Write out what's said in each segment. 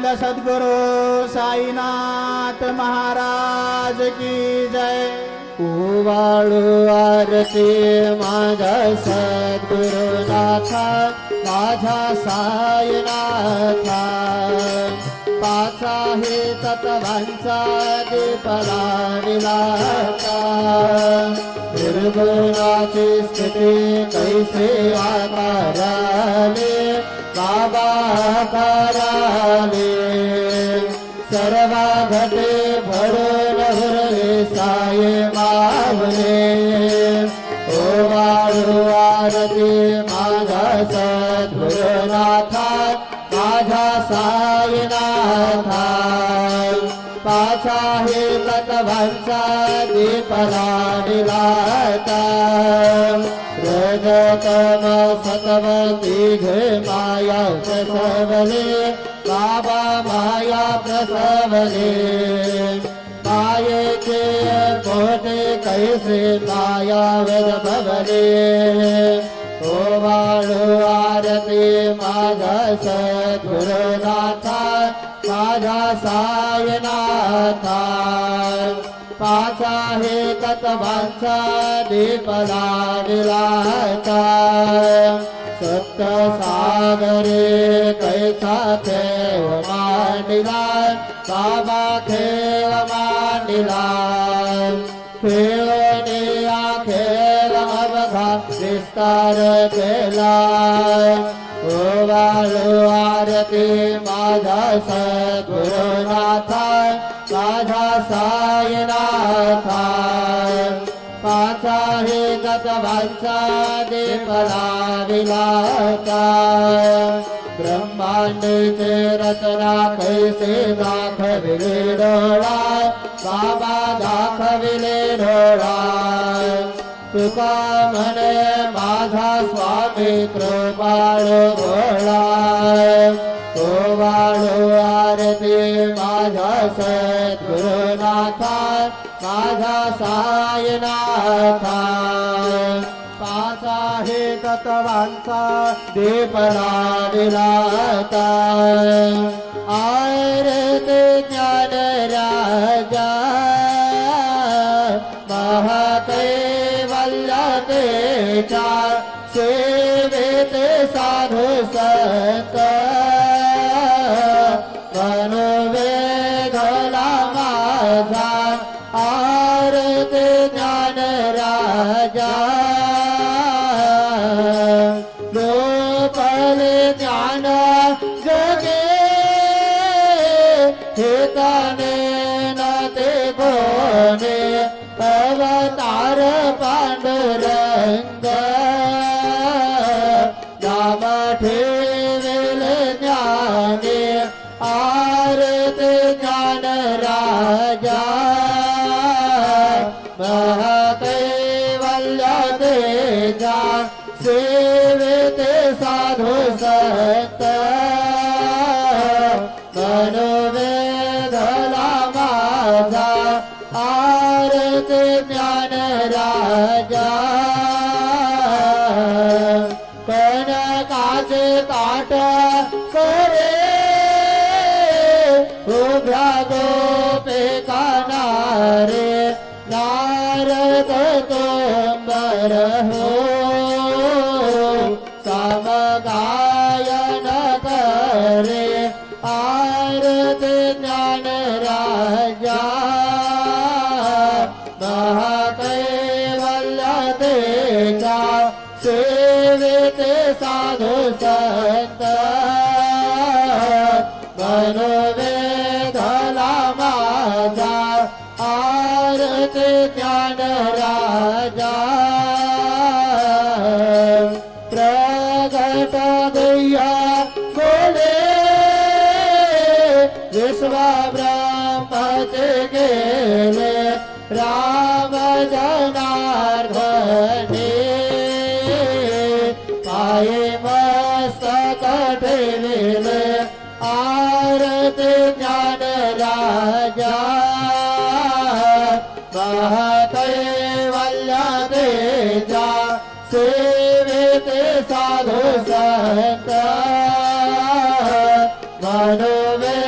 बोल सद्गुरु साईनाथ महाराज की जय। ओवाळू आरती माझा सद्गुरुनाथा, माझा साईनाथा। पाच आहे तत्वांचा दीप लाविलाता, निर्गुणाची स्थिती कैसे आकाराले बाबा आकाराले। सर्व घटे भरून भरले साये मावले, ओवाळू आरती माझा सद्गुरुनाथा, माझा साईनाथा। पाच आहे तत्वांचा दीप लाविलाता, रजतम सतव तिघे माया प्रसवले बाबा माया प्रसवले। मायेचे पोटे कैसे माया वैभवले, ओवाळू आरती माझा सद्गुरुनाथा, माझा साईनाथा। पाच आहे तत्वांचा दीप लाविलाता, सप्त सागरे कैसा खेळ मांडिला बाबा खेळ मांडिला। खेळनिया खेळ अवघा विस्तार केला, ओवाळू आरती माझा सद्गुरुनाथा, माझा साईनाथा। पाच आहे तत्वांचा दीप लाविलाता, ब्रह्मांडचे रचना कैसे दाखविले डोळा बाबा दाखविले डोळा। तुका म्हणे माझा स्वामी कृपाळू भोळा, ओवाळू आरती माझा सद्गुरुनाथा, माझा साईनाथा। पाच आहे तत्वांचा दीप लाविलाता, आरती ज्ञान राजा महाकैवल्यतेचा। सेवेत साधू संत मनोवेधला माझा, आरती ज्ञान राजा गोपाले ज्ञान जगे। हेताने न ते कोणे अवतार पांडुरंग, नाम ठेवेल ज्ञाने आरती ज्ञान राजा। महाकैवल्यतेचा सेवेत साधू संत मनोवेधला माझा, आरती ज्ञान राजा। कनकाचे काट करे उभ्या गोपे कानारे, नारद तोंबर हो समगायन करे, आरती ज्ञान राजा। महाकैवल्यतेचा सेवेत साधू संत मनोवेधला माझा, आरती ज्ञान राजा। प्रगट दैया बोले विश्वा ब्रह्मचे गेले, राम जनार्दने पाये मस्तक ठेविले, आरती ज्ञान राजा। महाकैवल्यतेचा सेवेत साधू संत मनोवे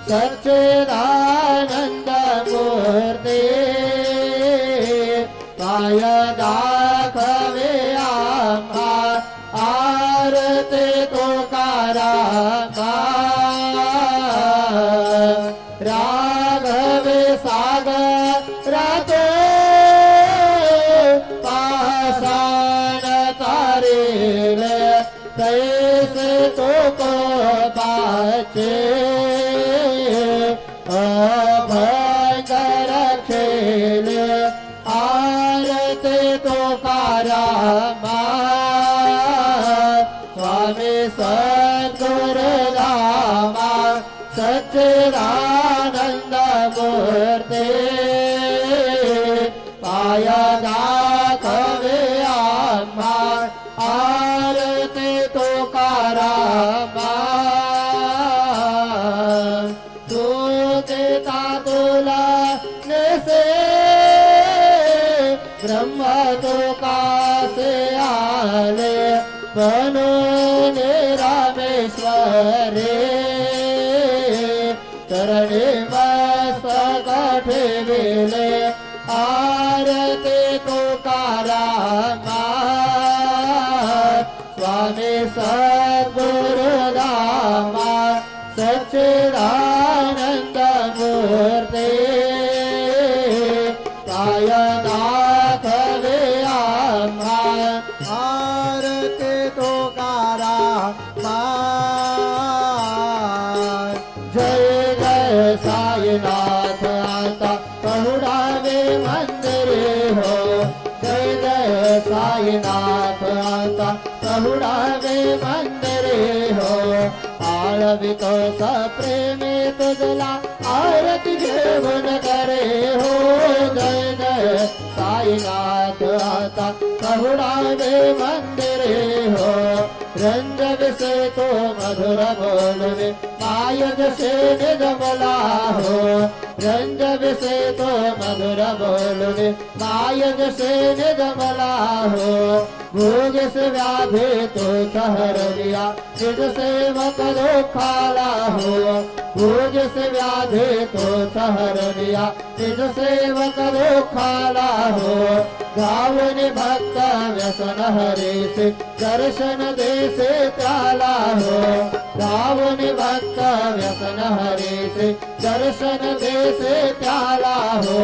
सच्चिदानंद मूर्ती काय दाखवे आम्हा आरती तुकारामा राघवे सागरात पाषाण तारेल तैसे तो पाचे अभंगर खेल आरती तुकारामा स्वामी सद्गुरुरामा सच्चिदानंद मूर्ती पाय दाखवे आम्हा आरती तुकारामा तू देता तुला नसे ब्रह्म तुकासे आले बनून रामेश्वरे चरणी मस्तक ठेविले आरती तुकारामा स्वामी सद्गुरुरामा सच्चिदानंद मूर्ती काय दाखवे आम्हा आरती तुकारामा जय जय साईनाथ आता पहुडावे मंदिरे हो जय जय साईनाथ आता पहुडावे मंदिरे हो आळवितो सप्रेमी तुझला आरती घेऊन करे हो जय जय साईनाथ आता पहुडावे मंदिरे हो रंग विसे तो मधुर बोलवे माय जसे निजमला हो रंग विसे तो मधुर बोलवे माय जसे निजमला हो भोग से व्याधि तो सहर लिया निज सेवक दुखाला हो भोग से व्याधि तो सहर लिया निज सेवक दुखाला हो गावन भक्त व्यसन हरे से दर्शन दे से त्याला हो गावन भक्त व्यसन हरे से दर्शन दे से त्याला हो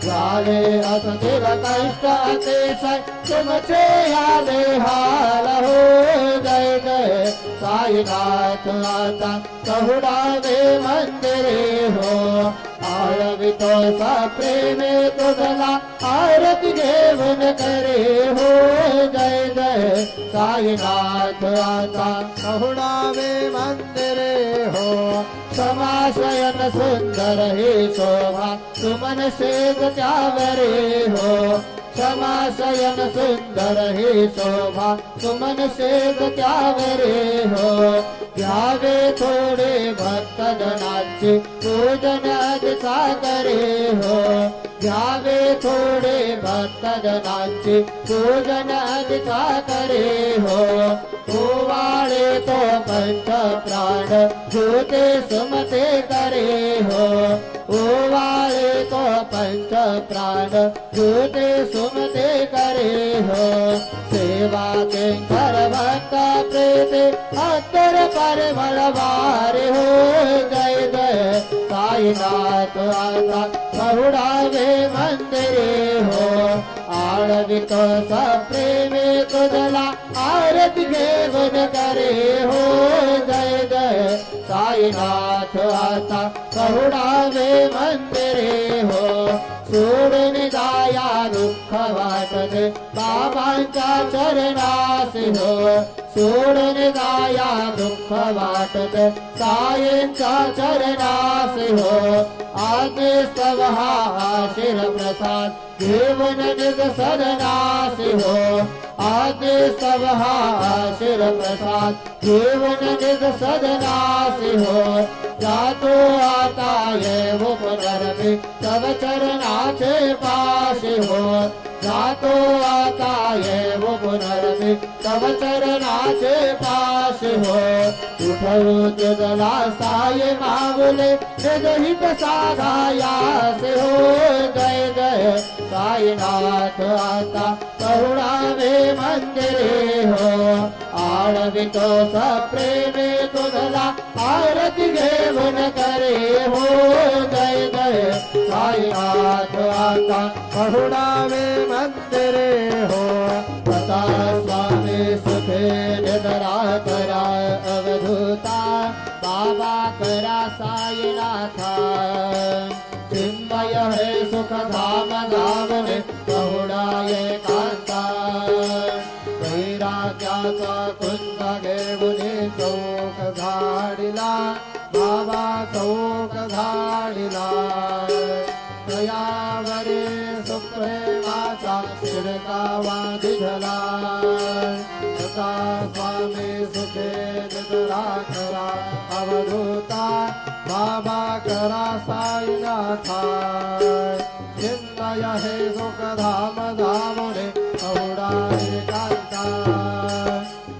गाले असदेव कष्ट अतिशय तुमचे यादे हाल हो जय जय साईनाथ आता कहुडावे मंदिरे हो आळवितो सप्रेमे तुझला आरती घेऊन करे हो जय जय साईनाथ आता कहुडावे मंदिरे हो समाशयन सुंदर हे शोभा सुमन शेज त्यावरे हो क्षमाशयन सुंदर हे शोभा सुमन शेज त्यावरे हो घ्यावे थोडे भक्त जनाचे पूजन अधिका करे हो घ्यावे थोडे भक्त जनाचे पूजन अधिका करे हो ओवाळे तो पंच प्राण ज्योते सुमते करे हो ओवाळे तो पंच प्राण ज्योते सुमते करे हो सेवा के कर भक्त प्रीति अत्तर परिमल वारे हो जय जय साईनाथ आता कहुडावे मंदिरे हो आळवितो सप्रेमे तुझला आरती घेऊन करे हो जय जय साईनाथ आता कहुडावे मंदिरे हो सोडून जाया दुःख वाटते बाबांच्या चरणासी हो सोडून जाया दुःख वाटते साईंच्या चरणासी हो आगे सवहा शिर प्रसाद घेऊन निज सदनासी हो आगे सवहा शिर प्रसाद घेऊन निज सदनासी हो जातो आता ये वो पुनर्मी तव चरणाचे पाशी हो जातो आता येव पुनर्मी तव चरणाचे पाश हो उठवू तुझला साये मागुले निजहित साधायासे हो जय जय साईनाथ आता करुणावे मंदिरे हो आळवितो सप्रेमे तुझला आरती घेऊन करे हो जय जय साईनाथ आता करुणावे मंदिरे हो तथा स्वामी सुखे निद्रा करा अवधूता बाबा करा साईनाथा चिन्मय है सुख धाम धामने कहुडाये कांता वैराग्याचा कुंज घेऊन चौक झाडिला बाबा चौक झाडिला दयावरे सुप्रेमाचा शिरकावा दिधला तथा स्वामी सुखे निद्रा करा अवधूता बाबा करा साईनाथा चिन्मय हे सुख धाम धामुने कहुडाये कांता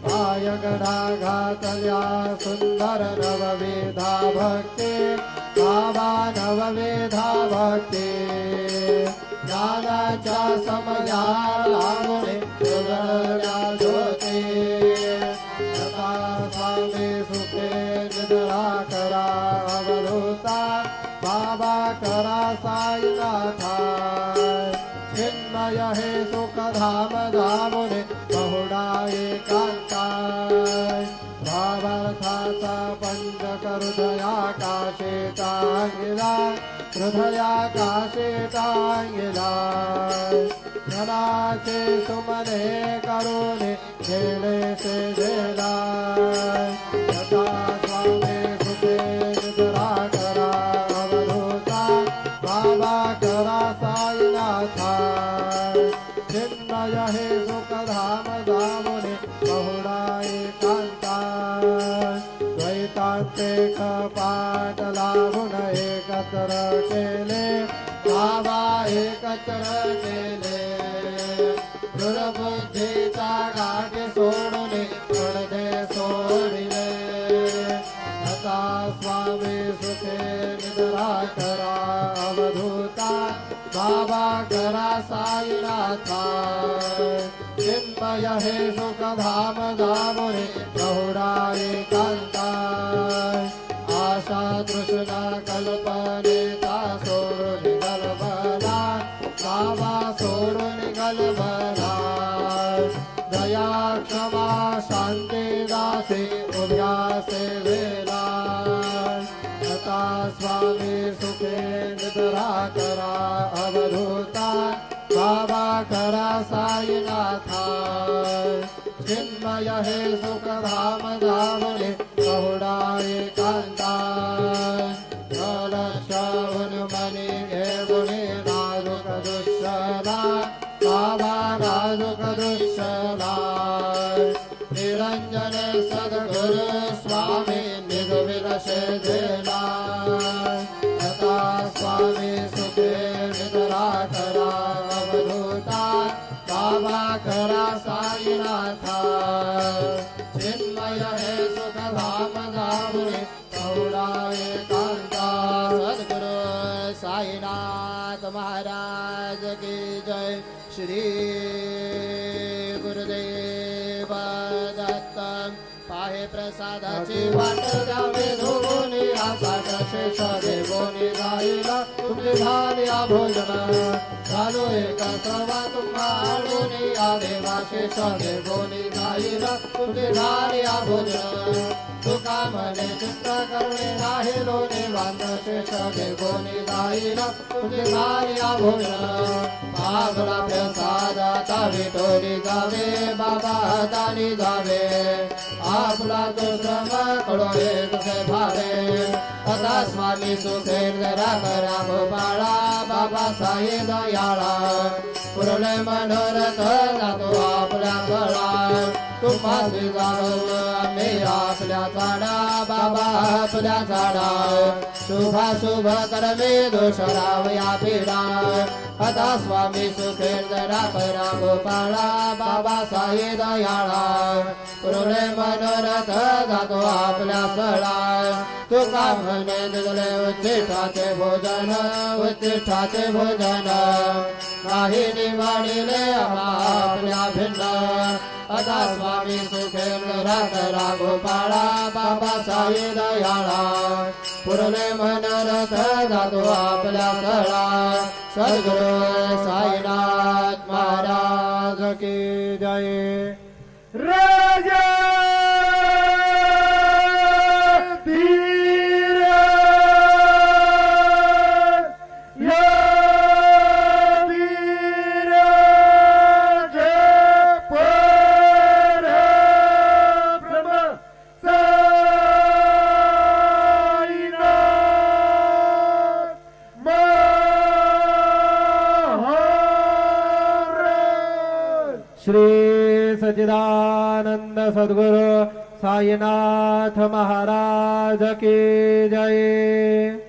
पायगडा घातल्या सुंदर नवविधा भक्ती बाबा नवविधा भक्ती ज्ञानाच्या समया लागणे उजळल्या ज्योती तथा स्वामी सुखे निद्रा करा अवधूता बाबा करा साईनाथा चिन्मय हे सुख धाम धामुने बहुडाये कांता भावार्थाचा पंचक हृदयाकाशे टांगिला हृदयाकाशे टांगिला धनाचे सुमने करुणे झेले से झेला तथा स्वामी सुखे निद्रा करा अवधूता बाबा करा साईनाथा चिन्मय हे सुख धाम धामुने बहुडाये कांता द्वैतांते पाठ लावून एकत्र केले बाबा एकत्र केले दुर्बुद्धीचा गाठ सोडून पडदे सोडिले आता स्वामी सुखे निद्रा करा अवधूता बाबा करा साईनाथा चिन्मय हे सुख धाम धामुने बहुडाये कांता आशा तृष्णा कल्पनेता सोडून गलबला बाबा सोडून गलबला दया क्षमा शांती दासी उभ्यासे वेला तथा स्वामी सुखे निद्रा करा अवधूता बाबा करा साईनाथा चिन्मय हे सुख धाम धामुने बहुडाये कांता लक्षावून मनी घेऊन नाजुक दुःशला बाबा नाजुक दुःशला निरंजन सद्गुरु स्वामी निजविलशे झेला तथा स्वामी सुखे निद्रा करा अवधूता बाबा करा साईनाथा चिन्मय हे सुख धाम धामुने बहुडाये कांता सद्गुरु साईनाथ महाराज की जय श्री गुरुदेव दत्त पाहे प्रसादाची वाट द्यावे धुवून आकाश शेष देवोनी जाईला तुमचे झाल्या भोजन झालो एक सवा तुम्हा आणून या देवा शेष देवोनी जाईला तुमचे झाल्या भोजन तुका म्हणे चित्त करुणे राहिलो निवांत शेष देवोनी जाईला तुमचे झाल्या भोजन पागला प्रसादाचा विटोली जावे बाबा हातानी जावे आपला तो श्रम कडो एक से भावे आता स्वामी सुखे जरा करा गोपाळा बाबा साई दयाळा पुरले मनोरथ जातो आपल्या गळा तुम्हासी जाणव आम्ही आपल्या झाडा बाबा आपल्या झाडा शुभ कर्मे दोष रावया पीडा आता स्वामी सुखेंद्रा करा गोपाळा बाबा साई दयाळा पुरले मनोरथ जातो आपल्या सळा तुका म्हणे निघले उच्चिष्ठाचे भोजन नाही निवाडिले आपल्या भिन्न आता स्वामी सुखेंद्रा करा गोपाळा बाबा साई दयाळा पुरले मनोरथ जातो आपल्या सळा सद्गुरु साईनाथ महाराज की जय राजा धीर या वीर जय परब्रह्म साईनाथ महाराज श्री सच्चिदानंद सद्गुरु साईनाथ महाराज की जय।